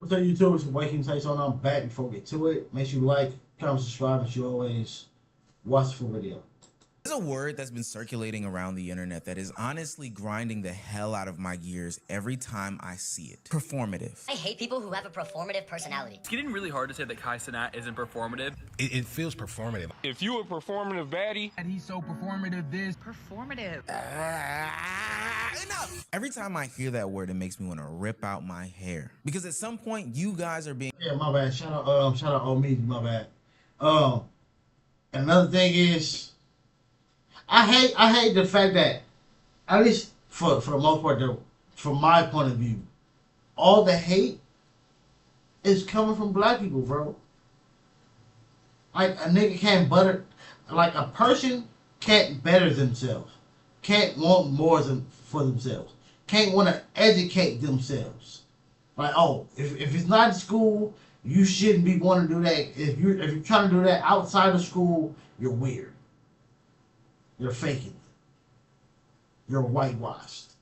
What's up, YouTube? It's Waking Takes on. I'm back. Before we get to it, make sure you like, comment, subscribe, and you always watch the full video. There's a word that's been circulating around the internet that is honestly grinding the hell out of my gears every time I see it. Performative. I hate people who have a performative personality. It's getting really hard to say that Cenat isn't performative. It feels performative. If you a performative baddie, and he's so performative, this performative. Enough! Every time I hear that word, it makes me want to rip out my hair. Because at some point, you guys are being... Yeah, my bad. Shout out Ohmeezzy, my bad. Another thing is, I hate the fact that, at least for the most part, from my point of view, all the hate is coming from black people, bro. Like, a nigga can't like, a person can't better themselves. Can't want more for themselves. Can't want to educate themselves. Like, oh, if it's not in school, you shouldn't be wanting to do that. If you're trying to do that outside of school, you're weird. You're faking it. You're whitewashed.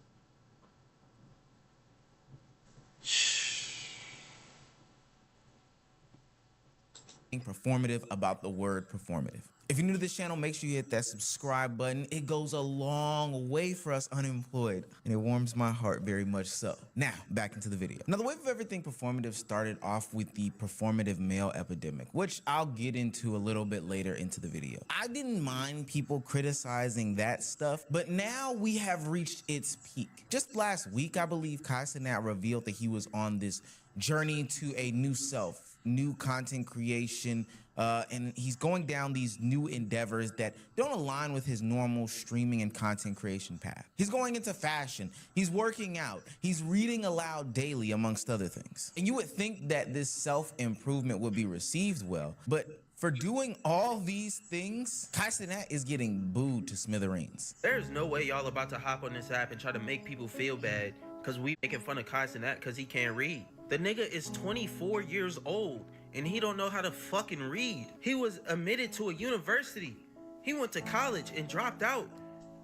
Performative about the word performative. If you're new to this channel, make sure you hit that subscribe button. It goes a long way for us unemployed, and it warms my heart very much so. Now, back into the video. Now, the wave of everything performative started off with the performative male epidemic, which I'll get into a little bit later into the video. I didn't mind people criticizing that stuff, but now we have reached its peak. Just last week, I believe Cenat revealed that he was on this journey to a new self, new content creation, and he's going down these new endeavors that don't align with his normal streaming and content creation path. He's going into fashion, he's working out, he's reading aloud daily, amongst other things. And you would think that this self-improvement would be received well, but for doing all these things, Cenat is getting booed to smithereens. There's no way y'all about to hop on this app and try to make people feel bad because we making fun of Cenat because he can't read. The nigga is 24 years old and he don't know how to fucking read. He was admitted to a university. He went to college and dropped out.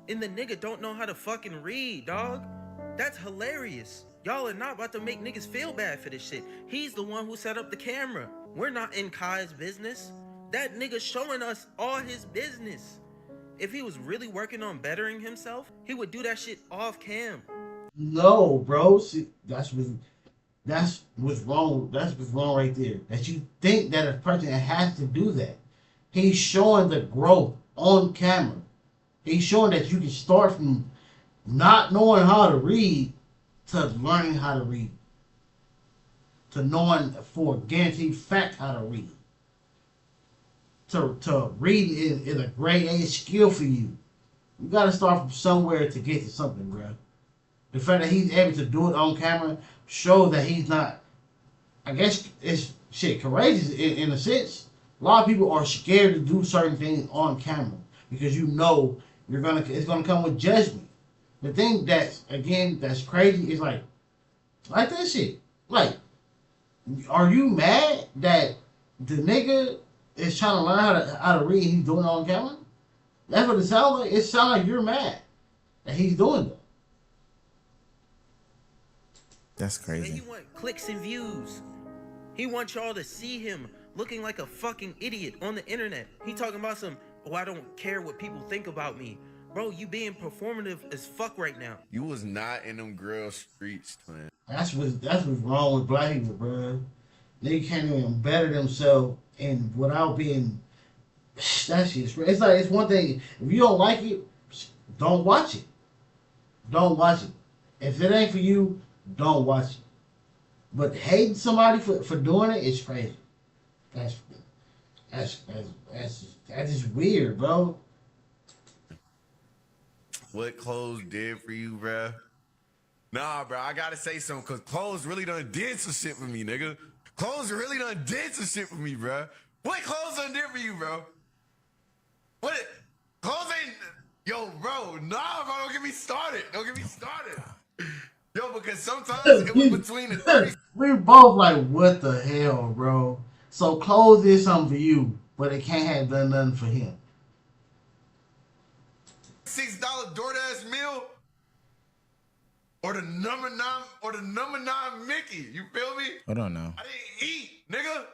And the nigga don't know how to fucking read, dog. That's hilarious. Y'all are not about to make niggas feel bad for this shit. He's the one who set up the camera. We're not in Kai's business. That nigga showing us all his business. If he was really working on bettering himself, he would do that shit off cam. No, bro. See, that's what's wrong. That's what's wrong right there. That you think that a person has to do that. He's showing the growth on camera. He's showing that you can start from not knowing how to read to learning how to read. To knowing for a guaranteed fact how to read. To read is a great A skill for you. You gotta start from somewhere to get to something, bro. The fact that he's able to do it on camera shows that he's not, I guess it's shit courageous in a sense. A lot of people are scared to do certain things on camera because you know it's gonna come with judgment. The thing that's crazy is like this shit. Like, are you mad that the nigga is trying to learn how to read and he's doing it on camera? That's what it sounds like. It sounds like you're mad that he's doing that. That's crazy. He want clicks and views. He wants y'all to see him looking like a fucking idiot on the internet. He talking about some, oh, I don't care what people think about me. Bro, you being performative as fuck right now. You was not in them girl streets, twin. That's what's wrong with black people, bro. They can't even better themselves and without being, that shit's crazy. It's like, it's one thing, if you don't like it, don't watch it. Don't watch it. If it ain't for you, don't watch it. But hating somebody for doing it is crazy. That's just weird, bro. What clothes did for you, bruh? Nah, bro, I gotta say something, cause clothes really done did some shit for me, nigga. Clothes really done did some shit for me, bruh. What clothes done did for you, bro? What? Clothes ain't... Yo, bro, nah, bro, don't get me started. Don't get me started. Yo, because sometimes it was between the 30s. We both like, what the hell, bro? So clothes is something for you, but it can't have done nothing for him. $6 DoorDash meal or the number 9 Mickey. You feel me? Hold on now. I didn't eat, nigga.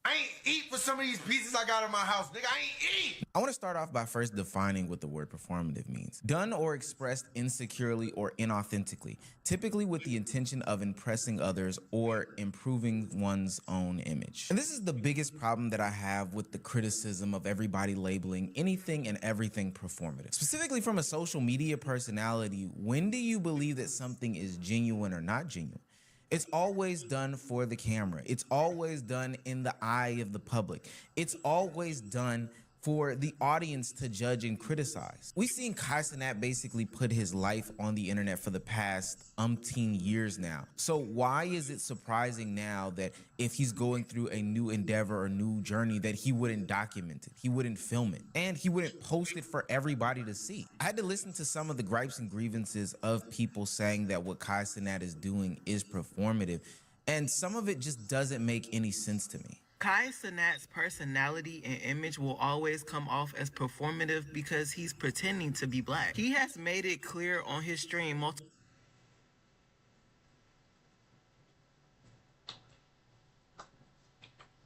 I ain't eat for some of these pieces I got in my house, nigga. I ain't eat. I want to start off by first defining what the word performative means. Done or expressed insecurely or inauthentically, typically with the intention of impressing others or improving one's own image. And this is the biggest problem that I have with the criticism of everybody labeling anything and everything performative. Specifically from a social media personality, when do you believe that something is genuine or not genuine? It's always done for the camera. It's always done in the eye of the public. It's always done for the audience to judge and criticize. We've seen Cenat basically put his life on the internet for the past umpteen years now. So why is it surprising now that if he's going through a new endeavor or new journey that he wouldn't document it, he wouldn't film it, and he wouldn't post it for everybody to see? I had to listen to some of the gripes and grievances of people saying that what Cenat is doing is performative, and some of it just doesn't make any sense to me. Cenat's personality and image will always come off as performative because he's pretending to be black. He has made it clear on his stream multiple.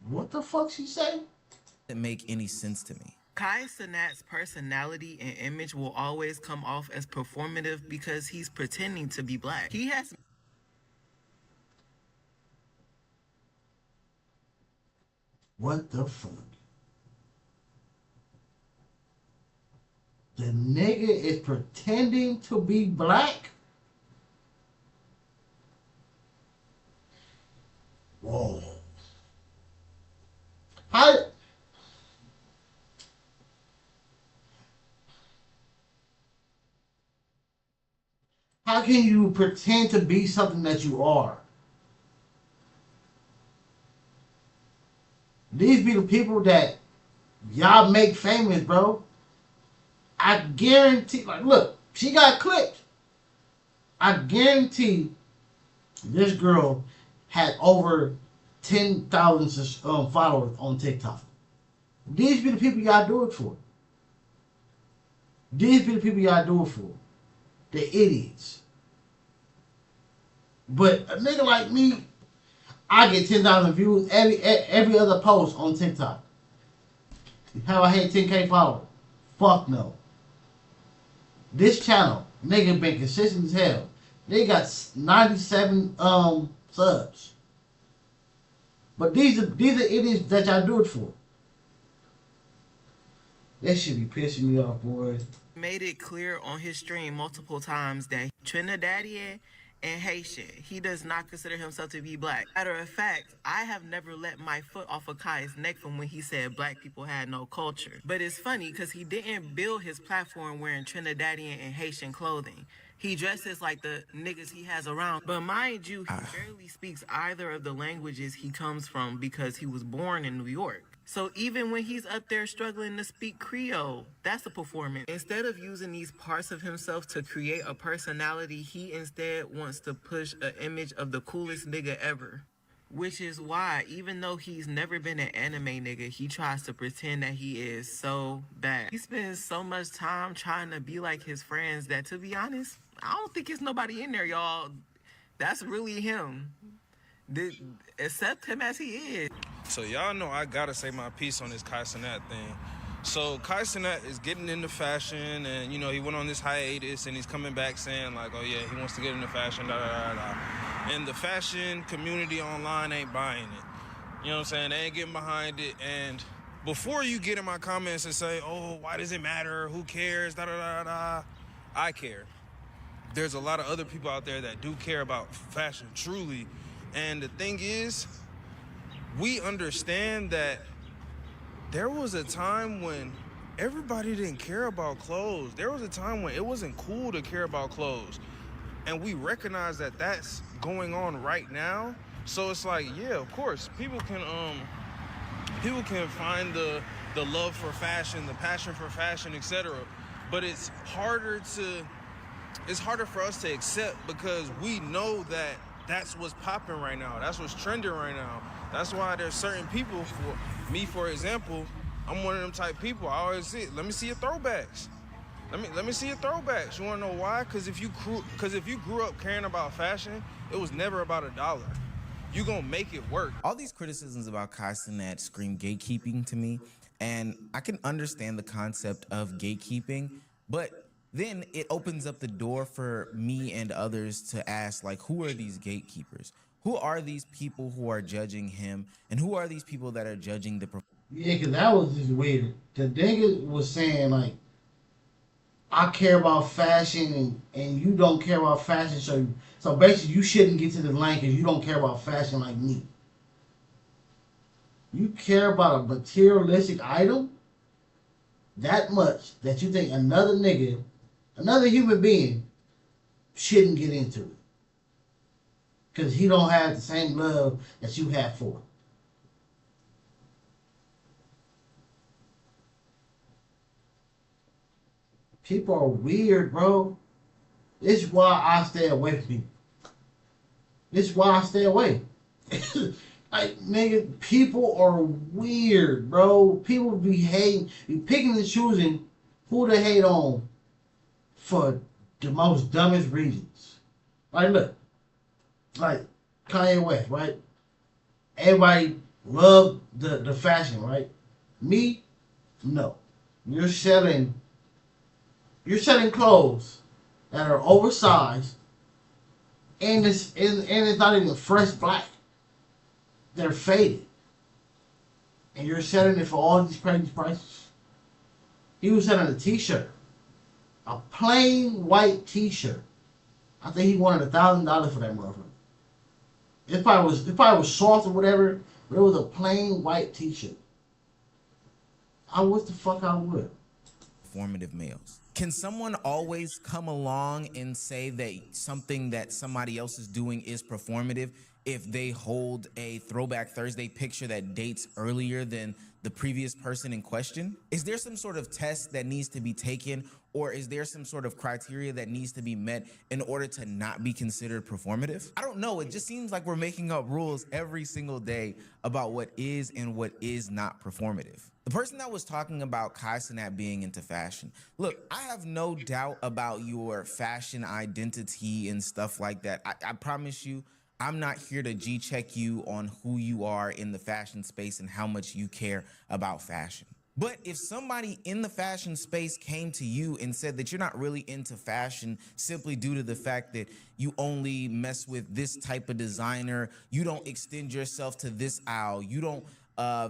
What the fuck she say? Doesn't make any sense to me. Cenat's personality and image will always come off as performative because he's pretending to be black. He has. What the fuck? The nigga is pretending to be black? Whoa. How can you pretend to be something that you are? These be the people that y'all make famous, bro. I guarantee, like, look, she got clipped. I guarantee this girl had over 10,000 followers on TikTok. These be the people y'all do it for. These be the people y'all do it for. The idiots. But a nigga like me, I get 10,000 views every other post on TikTok. Have I had 10K followers? Fuck no. This channel, nigga been consistent as hell. They got 97 subs. But these are idiots that y'all do it for. That should be pissing me off, boy. Made it clear on his stream multiple times that Trinidadian and Haitian. He does not consider himself to be black. Matter of fact, I have never let my foot off of Kai's neck from when he said black people had no culture. But it's funny because he didn't build his platform wearing Trinidadian and Haitian clothing. He dresses like the niggas he has around. But mind you, he barely speaks either of the languages he comes from because he was born in New York. So even when he's up there struggling to speak Creole, that's a performance. Instead of using these parts of himself to create a personality, he instead wants to push an image of the coolest nigga ever. Which is why, even though he's never been an anime nigga, he tries to pretend that he is so bad. He spends so much time trying to be like his friends that, to be honest, I don't think it's nobody in there, y'all. That's really him. Accept him as he is. So y'all know I gotta say my piece on this Cenat thing. So Cenat is getting into fashion, and you know he went on this hiatus, and he's coming back saying like, oh yeah, he wants to get into fashion, da da da da. And the fashion community online ain't buying it. You know what I'm saying? They ain't getting behind it. And before you get in my comments and say, oh, why does it matter? Who cares? Da da da da. I care. There's a lot of other people out there that do care about fashion truly. And the thing is, we understand that there was a time when everybody didn't care about clothes. There was a time when it wasn't cool to care about clothes. And we recognize that that's going on right now. So it's like, yeah, of course, people can find the love for fashion, the passion for fashion, etc. But it's harder for us to accept because we know that that's what's popping right now. That's what's trending right now. That's why there's certain people, for me, for example, I'm one of them type people. I always say, let me see your throwbacks. Let me see your throwbacks. You wanna know why? Because if you grew up caring about fashion, it was never about $1. you gonna make it work. All these criticisms about Kai Cenat scream gatekeeping to me, and I can understand the concept of gatekeeping, but then it opens up the door for me and others to ask, like, who are these gatekeepers? Who are these people who are judging him, and who are these people that are judging the Yeah, because that was just weird. The nigga was saying, like, I care about fashion and you don't care about fashion, so basically you shouldn't get to the lane because you don't care about fashion like me. You care about a materialistic item that much that you think another nigga, another human being, shouldn't get into it. Because he don't have the same love that you have for it. People are weird, bro. This is why I stay away from people. This is why I stay away. Like, nigga, people are weird, bro. People be hating, be picking and choosing who to hate on for the most dumbest reasons. Like, look, like Kanye West, right? Everybody love the fashion, right? Me, no. You're selling clothes that are oversized and it's not even fresh black. They're faded. And you're selling it for all these crazy prices. He was selling a t-shirt. A plain white t-shirt. I think he wanted $1,000 for that motherfucker. It probably was soft or whatever, but it was a plain white t-shirt. I wish the fuck I would. performative males. Can someone always come along and say that something that somebody else is doing is performative if they hold a Throwback Thursday picture that dates earlier than the previous person in question? Is there some sort of test that needs to be taken, or is there some sort of criteria that needs to be met in order to not be considered performative? I don't know. It just seems like we're making up rules every single day about what is and what is not performative. The person that was talking about Kai Cenat being into fashion, look, I have no doubt about your fashion identity and stuff like that. I promise you, I'm not here to G-check you on who you are in the fashion space and how much you care about fashion. But if somebody in the fashion space came to you and said that you're not really into fashion simply due to the fact that you only mess with this type of designer, you don't extend yourself to this aisle, you don't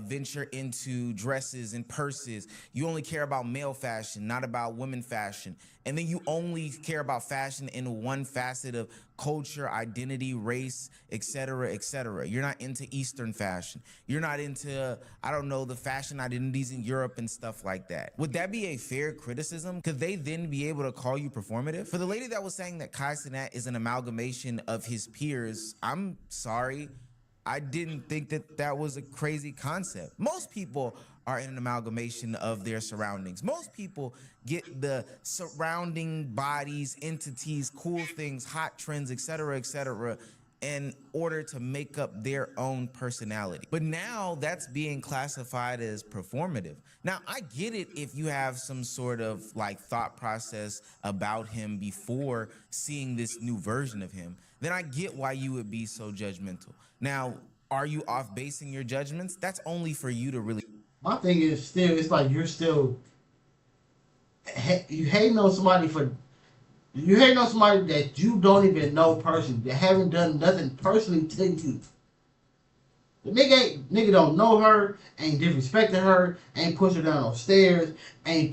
venture into dresses and purses, you only care about male fashion, not about women fashion, and then you only care about fashion in one facet of culture, identity, race, etc., etc. You're not into Eastern fashion. You're not into, I don't know, the fashion identities in Europe and stuff like that. Would that be a fair criticism? Could they then be able to call you performative? For the lady that was saying that Kai Cenat is an amalgamation of his peers, I'm sorry. I didn't think that that was a crazy concept. Most people are in an amalgamation of their surroundings. Most people get the surrounding bodies, entities, cool things, hot trends, etc., in order to make up their own personality. But now that's being classified as performative. Now, I get it if you have some sort of like thought process about him before seeing this new version of him, then I get why you would be so judgmental. Now, are you off basing your judgments? That's only for you to really. My thing is still, it's like you're still, you hating on somebody that you don't even know personally, that haven't done nothing personally to you. The nigga don't know her, ain't disrespected her, ain't pushed her down on stairs, ain't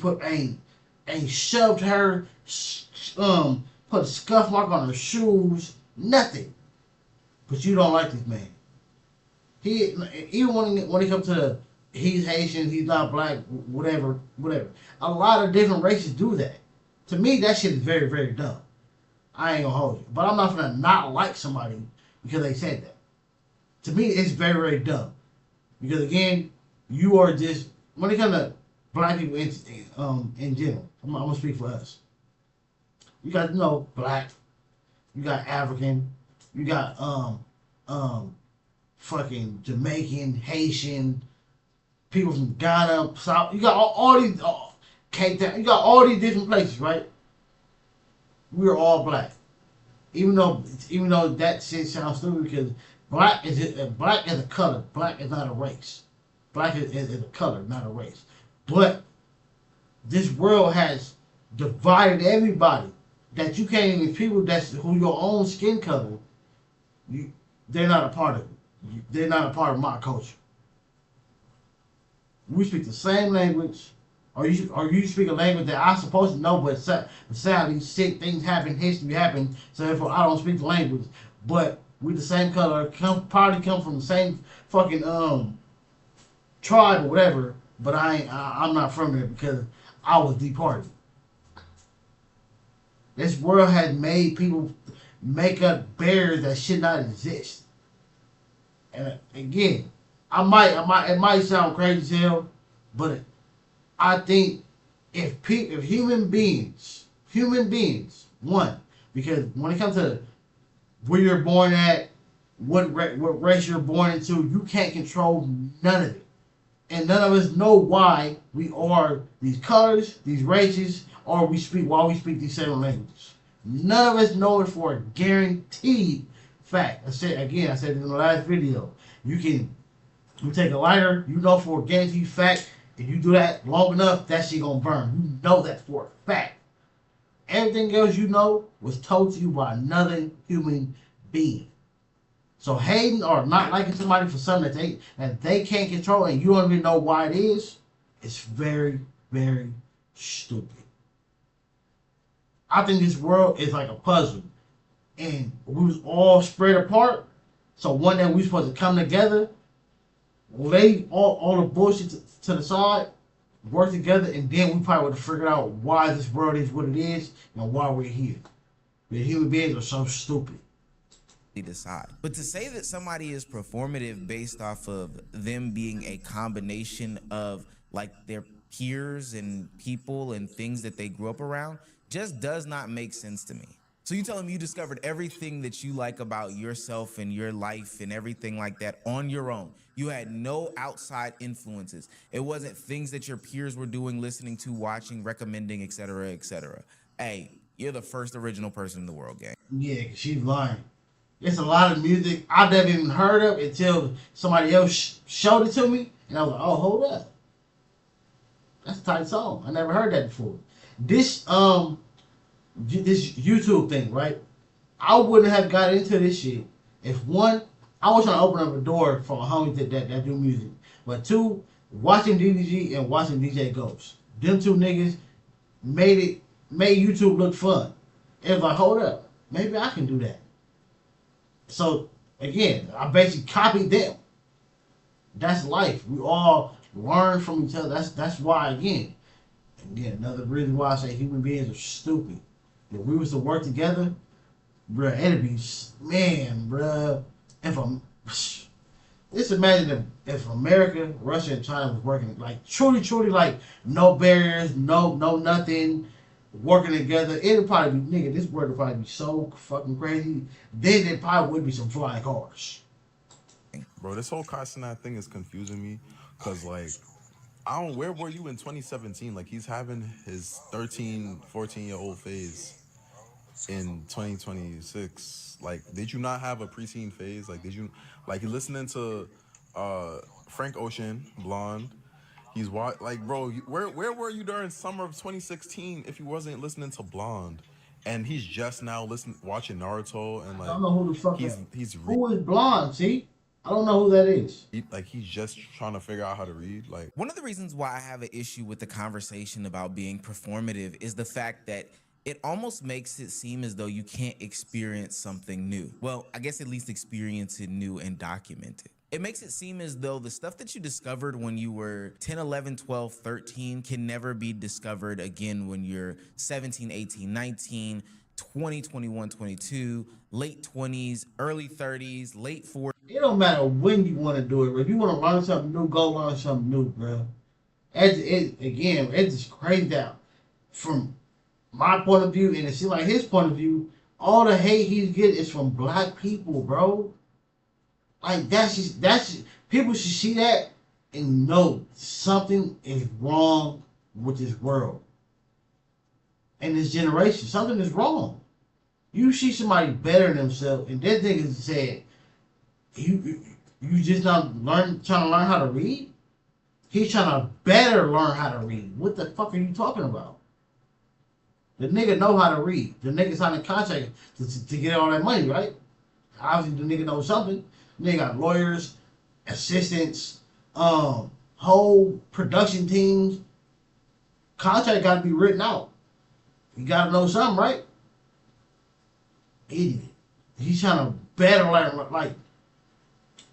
shoved her, put a scuff mark on her shoes, nothing. But you don't like this man. Even when he comes to he's Haitian, he's not black, whatever. A lot of different races do that. To me, that shit is very, very dumb. I ain't gonna hold you. But I'm not gonna not like somebody because they said that. To me, it's very, very dumb. Because again, you are just, when it comes to black people in general, I'm gonna speak for us. You got, black, you got African, you got fucking Jamaican, Haitian, people from Ghana, South. You got all these, Cape Town. You got all these different places, right? We're all black. Even though that shit sounds stupid because Black is a color. Black is not a race. Black is a color, not a race. But this world has divided everybody. That you can't even people that's who your own skin color. They're not a part of it. They're not a part of my culture. We speak the same language, or you speak a language that I'm supposed to know, but sadly, sick things happen, history happen, so therefore I don't speak the language. But we the same color, probably come from the same fucking tribe or whatever. But I'm not from there because I was departed. This world has made people make up barriers that should not exist. And again, it might sound crazy as hell, but I think if human beings, one, because when it comes to where you're born at, what race you're born into, you can't control none of it. And none of us know why we are these colors, these races, or why we speak these seven languages. None of us know it for a guaranteed fact. I said it in the last video. You take a lighter, you know for a guaranteed fact, if you do that long enough, that shit gonna burn. You know that for a fact. Everything else you know was told to you by another human being. So hating or not liking somebody for something that they can't control and you don't even know why it is, it's very, very stupid. I think this world is like a puzzle. And we was all spread apart. So one day we supposed to come together, lay all the bullshit to the side, work together, and then we probably would have figured out why this world is what it is and why we're here. The human beings are so stupid. Decide. But to say that somebody is performative based off of them being a combination of like their peers and people and things that they grew up around just does not make sense to me. So you tell them you discovered everything that you like about yourself and your life and everything like that on your own. You had no outside influences. It wasn't things that your peers were doing, listening to, watching, recommending, etc., etc. Hey, you're the first original person in the world, gang. Yeah, cause she's lying. There's a lot of music I've never even heard of until somebody else showed it to me, and I was like, "Oh, hold up, that's a tight song. I never heard that before." This YouTube thing, right? I wouldn't have got into this shit if one, I was trying to open up a door for a homie that do music, but two, watching DDG and watching DJ Ghost, them two niggas made YouTube look fun. It was like, hold up, maybe I can do that. So again, I basically copied them. That's life. We all learn from each other. That's why again, another reason why I say human beings are stupid. If we was to work together, bruh, it'd be bruh. Just imagine if America, Russia, and China was working like truly like no barriers, no nothing. Working together, it'll probably be, nigga, this world would probably be so fucking crazy. Then there probably would be some flying cars. Bro, this whole Cenat thing is confusing me. Cause like, where were you in 2017? Like he's having his 13, 14-year-old phase in 2026. Like, did you not have a preteen phase? Like, you listening to Frank Ocean, Blonde? He's like, bro, where were you during summer of 2016 if you wasn't listening to Blonde? And he's just now watching Naruto and like, I don't know who the fuck who is Blonde, see? I don't know who that is. He's just trying to figure out how to read. Like, one of the reasons why I have an issue with the conversation about being performative is the fact that it almost makes it seem as though you can't experience something new. Well, I guess at least experience it new and document it. It makes it seem as though the stuff that you discovered when you were 10, 11, 12, 13 can never be discovered again when you're 17, 18, 19, 20, 21, 22, late 20s, early 30s, late 40s. It don't matter when you want to do it. If you want to learn something new, go learn something new, bro. It's just crazy that from my point of view, and it seems like his point of view, all the hate he's getting is from black people, bro. Like, that's just, people should see that and know something is wrong with this world and this generation. Something is wrong. You see somebody better than themselves, and that nigga said, You just not trying to learn how to read? He's trying to better learn how to read. What the fuck are you talking about? The nigga know how to read. The nigga signed a contract to get all that money, right? Obviously, the nigga knows something. The nigga got lawyers, assistants, whole production teams. Contract got to be written out. You got to know something, right? Idiot. He's trying to better learn, like,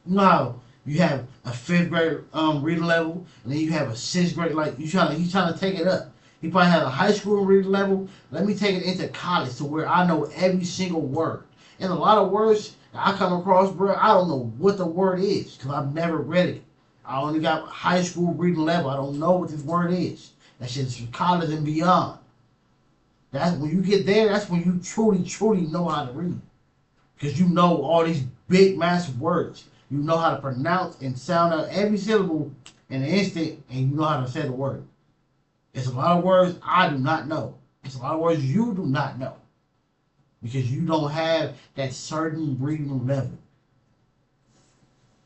you know how you have a 5th grade reading level, and then you have a 6th grade, like, he's trying to take it up. He probably had a high school reading level. Let me take it into college to where I know every single word. And a lot of words that I come across, bro, I don't know what the word is because I've never read it. I only got high school reading level. I don't know what this word is. That shit's from college and beyond. That's when you get there, that's when you truly know how to read. Because you know all these big, massive words. You know how to pronounce and sound out every syllable in an instant, and you know how to say the word. It's a lot of words I do not know. It's a lot of words you do not know. Because you don't have that certain reading level.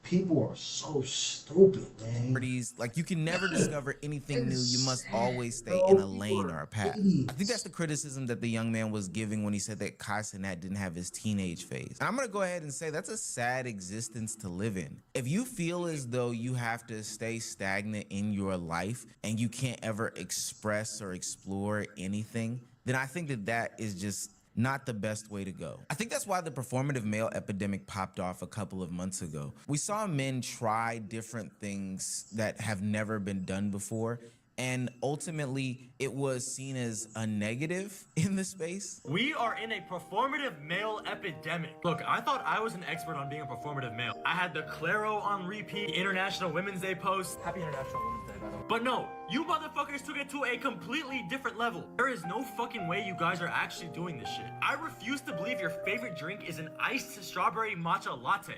People are so stupid, man. Like, you can never discover anything new. You must always stay in a lane or a path. I think that's the criticism that the young man was giving when he said that Kai Cenat didn't have his teenage phase. And I'm gonna go ahead and say that's a sad existence to live in. If you feel as though you have to stay stagnant in your life and you can't ever express or explore anything, then I think that that is just not the best way to go. I think that's why the performative male epidemic popped off a couple of months ago. We saw men try different things that have never been done before, and ultimately it was seen as a negative in the space. We are in a performative male epidemic. Look, I thought I was an expert on being a performative male. I had the Claro on repeat, International Women's Day post. Happy International Women's Day, by the way. But no, you motherfuckers took it to a completely different level. There is no fucking way you guys are actually doing this shit. I refuse to believe your favorite drink is an iced strawberry matcha latte.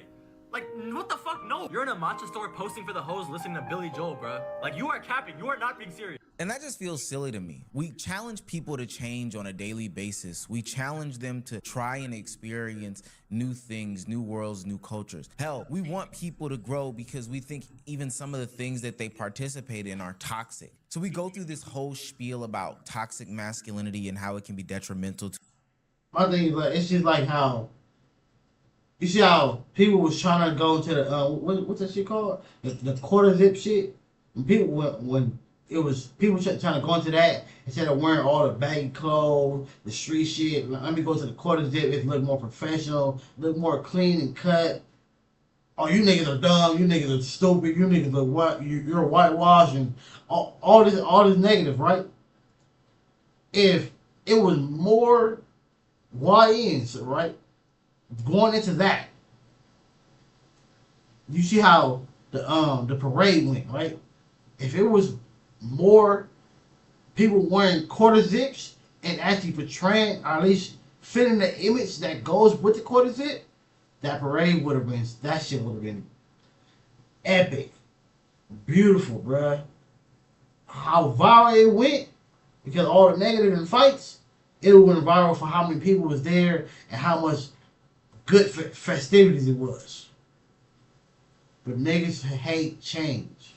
Like, what the fuck? No. You're in a matcha store posting for the hoes listening to Billy Joel, bruh. Like, you are capping. You are not being serious. And that just feels silly to me. We challenge people to change on a daily basis. We challenge them to try and experience new things, new worlds, new cultures. Hell, we want people to grow because we think even some of the things that they participate in are toxic. So we go through this whole spiel about toxic masculinity and how it can be detrimental to. My thing is, like, it's just like how, you see how people was trying to go to the what's that shit called? The quarter zip shit. And people when it was people trying to go into that instead of wearing all the baggy clothes, the street shit. Let me go to the quarter zip. It look more professional, look more clean and cut. Oh, you niggas are dumb. You niggas are stupid. You niggas are what? You're whitewashed and all this negative, right? If it was more YNs, right? Going into that, you see how the parade went, right? If it was more people wearing quarter zips and actually portraying, or at least fitting the image that goes with the quarter zip, that parade would have been, that shit would have been epic, beautiful, bruh. How viral it went because all the negative and fights, it went viral for how many people was there and how much good festivities it was. But niggas hate change.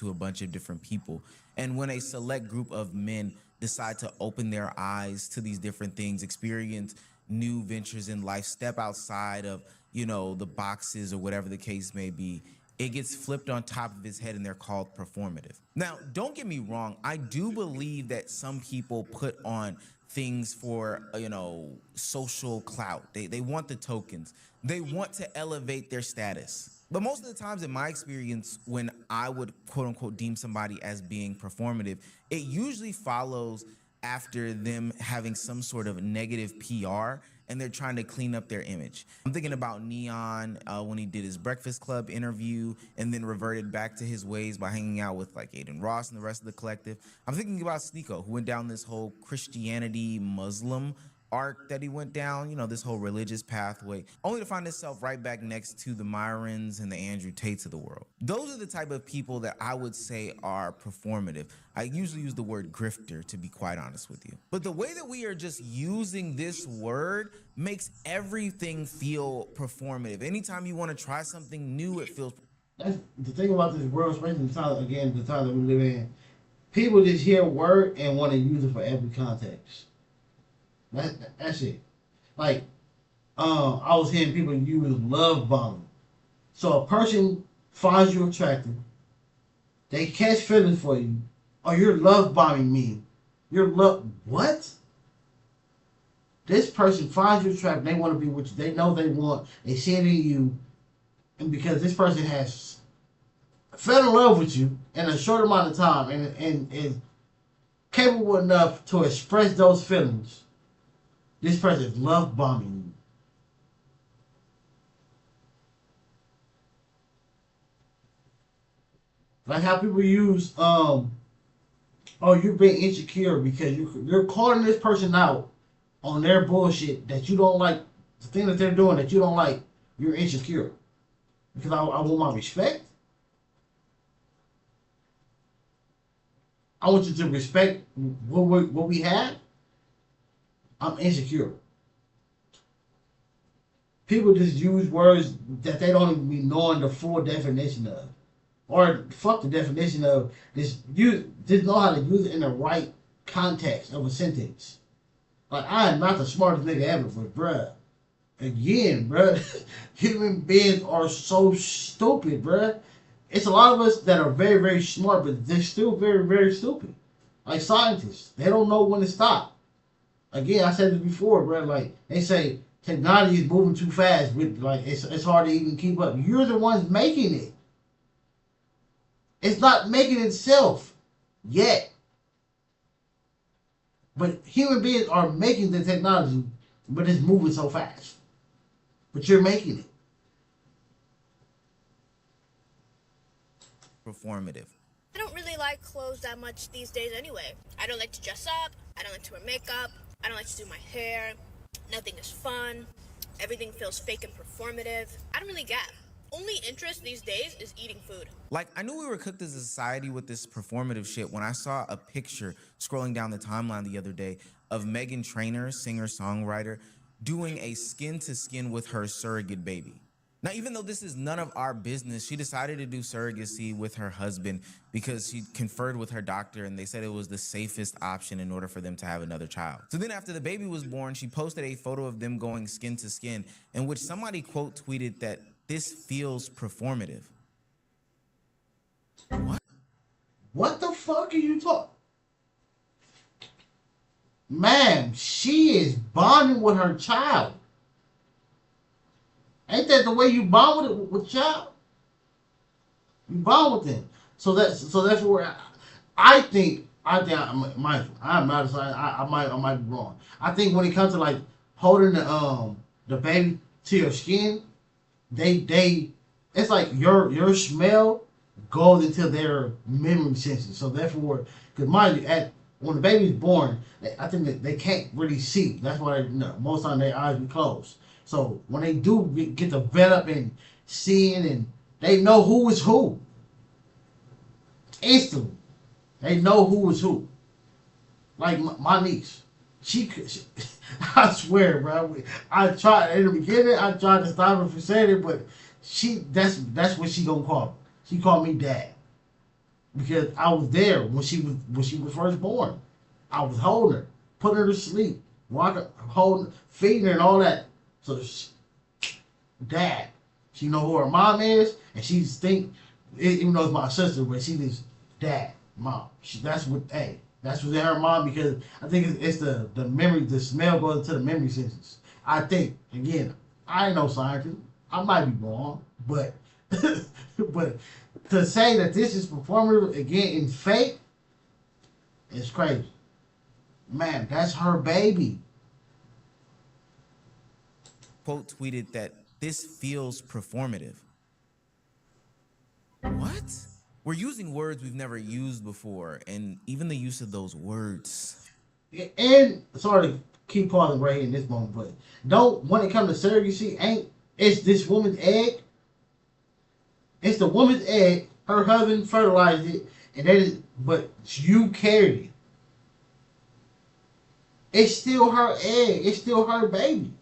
To a bunch of different people. And when a select group of men decide to open their eyes to these different things, experience new ventures in life, step outside of, you know, the boxes or whatever the case may be, it gets flipped on top of its head and they're called performative. Now, don't get me wrong. I do believe that some people put on things for, you know, social clout. They want the tokens. They want to elevate their status. But most of the times in my experience, when I would quote unquote deem somebody as being performative, it usually follows after them having some sort of negative PR and they're trying to clean up their image. I'm thinking about Neon when he did his Breakfast Club interview and then reverted back to his ways by hanging out with like Aiden Ross and the rest of the collective. I'm thinking about Sneeko, who went down this whole Christianity Muslim arc that he went down, you know, this whole religious pathway, only to find himself right back next to the Myrons and the Andrew Tates of the world. Those are the type of people that I would say are performative. I usually use the word grifter, to be quite honest with you. But the way that we are just using this word makes everything feel performative. Anytime you want to try something new, it feels. That's the thing about this world, especially the time that we live in. People just hear a word and want to use it for every context. That's it. Like, I was hearing people use love bombing. So a person finds you attractive, they catch feelings for you, or you're love bombing me. You're what? This person finds you attractive, they want to be with you. They know they want, they see it in you, and because this person has fell in love with you in a short amount of time and is capable enough to express those feelings, this person is love bombing you. Like how people use, oh, you're being insecure because you're calling this person out on their bullshit that you don't like, the thing that they're doing that you don't like, you're insecure. Because I want my respect. I want you to respect what we have. I'm insecure. People just use words that they don't even be knowing the full definition of. Or fuck the definition of this. You just know how to use it in the right context of a sentence. Like, I am not the smartest nigga ever, but bruh. Again, bruh. Human beings are so stupid, bruh. It's a lot of us that are very, very smart, but they're still very, very stupid. Like scientists. They don't know when to stop. Again, I said this before, bruh. Like, they say technology is moving too fast. Like, it's hard to even keep up. You're the ones making it. It's not making itself yet. But human beings are making the technology, but it's moving so fast. But you're making it. Performative. I don't really like clothes that much these days anyway. I don't like to dress up. I don't like to wear makeup. I don't like to do my hair. Nothing is fun. Everything feels fake and performative. I don't really get. Only interest these days is eating food. Like, I knew we were cooked as a society with this performative shit when I saw a picture scrolling down the timeline the other day of Meghan Trainor, singer-songwriter, doing a skin-to-skin with her surrogate baby. Now, even though this is none of our business, she decided to do surrogacy with her husband because she conferred with her doctor and they said it was the safest option in order for them to have another child. So then after the baby was born, she posted a photo of them going skin to skin in which somebody quote tweeted that this feels performative. What? What the fuck are you talking? Ma'am, she is bonding with her child. Ain't that the way you bond with child? You bond with them. So that's where I think I'm not a scientist. I might be wrong. I think when it comes to like holding the baby to your skin, they it's like your smell goes into their memory senses. So therefore, because mind you, when the baby's born, I think that they can't really see. That's why most time their eyes be closed. So when they do get develop and seeing, and they know who is who instantly. They know who is who. Like my niece, she I swear, bro. I tried in the beginning. I tried to stop her from saying it, but that's what she gonna call me. She called me dad because I was there when she was first born. I was holding her, putting her to sleep, walking, holding, feeding her, and all that. So, dad, she know who her mom is, and she just think, even though it's my sister, but she just dad, mom. That's what's in her mind because I think it's the memory, the smell goes into the memory senses. I think, again, I ain't no scientist. I might be wrong, but but to say that this is performative again in fake, it's crazy. Man, that's her baby. Quote tweeted that this feels performative. What? We're using words we've never used before, and even the use of those words. And sorry to keep pausing right here in this moment, but don't, when it comes to surrogacy, it's this woman's egg. It's the woman's egg. Her husband fertilized it, and but you carried it. It's still her egg. It's still her baby.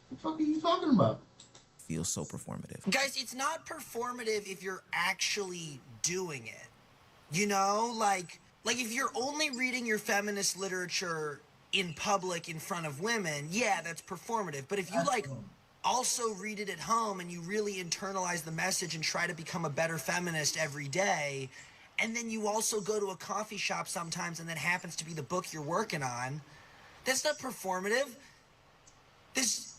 What the fuck are you talking about? Feels so performative. Guys, it's not performative if you're actually doing it. You know, like if you're only reading your feminist literature in public in front of women, yeah, that's performative. But if you also read it at home and you really internalize the message and try to become a better feminist every day, and then you also go to a coffee shop sometimes and that happens to be the book you're working on, that's not performative. This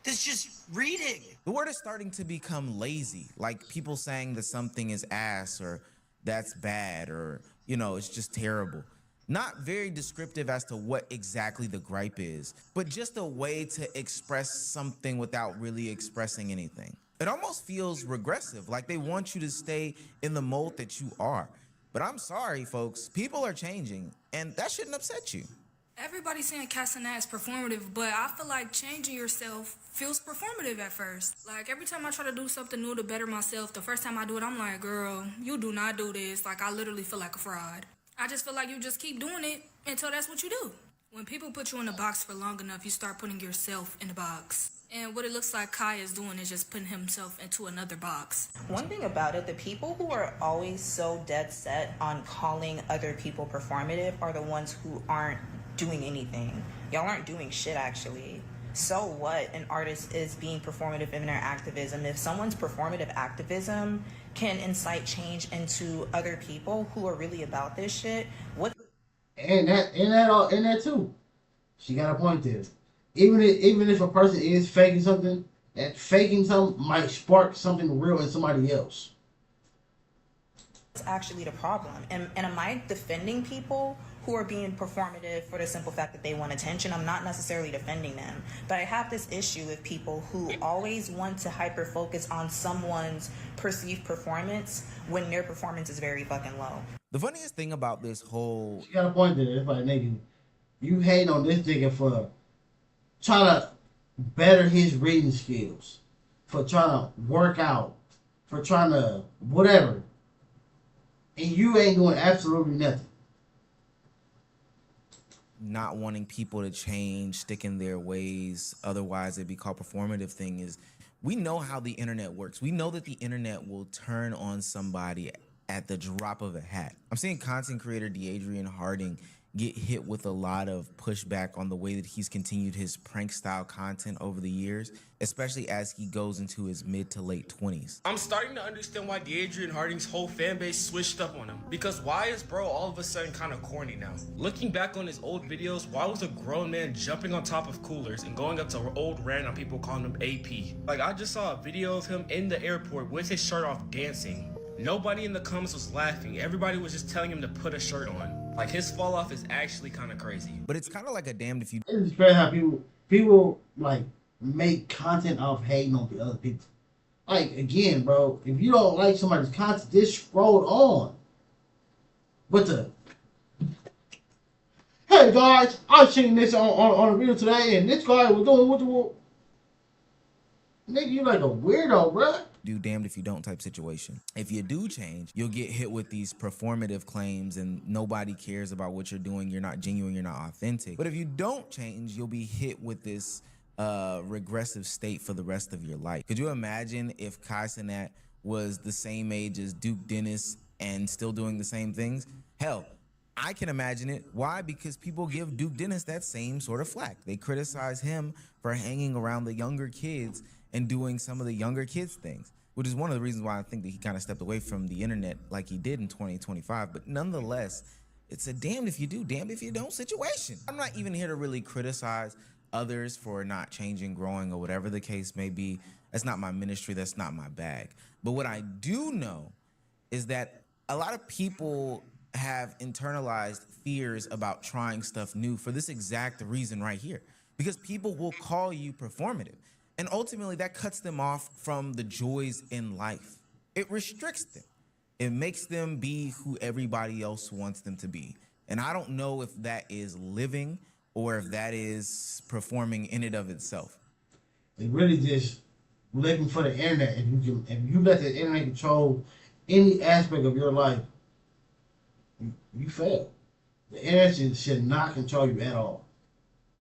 just reading. The word is starting to become lazy, like people saying that something is ass or that's bad or, you know, it's just terrible. Not very descriptive as to what exactly the gripe is, but just a way to express something without really expressing anything. It almost feels regressive, like they want you to stay in the mold that you are. But I'm sorry, folks, people are changing, and that shouldn't upset you. Everybody's saying Cenat is performative, but I feel like changing yourself feels performative at first. Like, every time I try to do something new to better myself, the first time I do it, I'm like, girl, you do not do this. Like, I literally feel like a fraud. I just feel like you just keep doing it until that's what you do. When people put you in a box for long enough, you start putting yourself in a box. And what it looks like Kai is doing is just putting himself into another box. One thing about it, the people who are always so dead set on calling other people performative are the ones who aren't doing anything. Y'all aren't doing shit, actually. So what an artist is being performative in their activism. If someone's performative activism can incite change into other people who are really about this shit, what? And that too. She got a point there. Even if a person is faking something, that faking something might spark something real in somebody else. It's actually the problem. And am I defending people who are being performative for the simple fact that they want attention? I'm not necessarily defending them, but I have this issue with people who always want to hyper focus on someone's perceived performance when their performance is very fucking low. The funniest thing about this whole... She got a point there. It's like, nigga, you hate on this nigga for trying to better his reading skills, for trying to work out, for trying to whatever, and you ain't doing absolutely nothing. Not wanting people to change, stick in their ways, otherwise it'd be called performative thing is, we know how the internet works. We know that the internet will turn on somebody at the drop of a hat. I'm seeing content creator D'Adrian Harding get hit with a lot of pushback on the way that he's continued his prank style content over the years, especially as he goes into his mid to late 20s. I'm starting to understand why D'Adrian Harding's whole fan base switched up on him. Because why is bro all of a sudden kind of corny now? Looking back on his old videos, why was a grown man jumping on top of coolers and going up to old random people calling him AP? Like, I just saw a video of him in the airport with his shirt off dancing. Nobody in the comments was laughing. Everybody was just telling him to put a shirt on. Like, his fall off is actually kind of crazy. But it's kind of like a damned if you... It's crazy how people like make content off hating on the other people. Like, again, bro, if you don't like somebody's content, just scroll on. But hey guys, I seen this on a video today, and this guy was doing what the nigga, you like a weirdo, bro. Do damned if you don't type situation. If you do change, you'll get hit with these performative claims and nobody cares about what you're doing. You're not genuine, you're not authentic. But if you don't change, you'll be hit with this regressive state for the rest of your life. Could you imagine if Kai Cenat was the same age as Duke Dennis and still doing the same things? Hell, I can imagine it. Why? Because people give Duke Dennis that same sort of flack. They criticize him for hanging around the younger kids and doing some of the younger kids things, which is one of the reasons why I think that he kind of stepped away from the internet like he did in 2025. But nonetheless, it's a damned if you do, damned if you don't situation. I'm not even here to really criticize others for not changing, growing, or whatever the case may be. That's not my ministry. That's not my bag. But what I do know is that a lot of people have internalized fears about trying stuff new for this exact reason right here, because people will call you performative. And ultimately, that cuts them off from the joys in life. It restricts them. It makes them be who everybody else wants them to be. And I don't know if that is living or if that is performing in and of itself. They really just living for the internet. If you let the internet control any aspect of your life, you fail. The internet should not control you at all.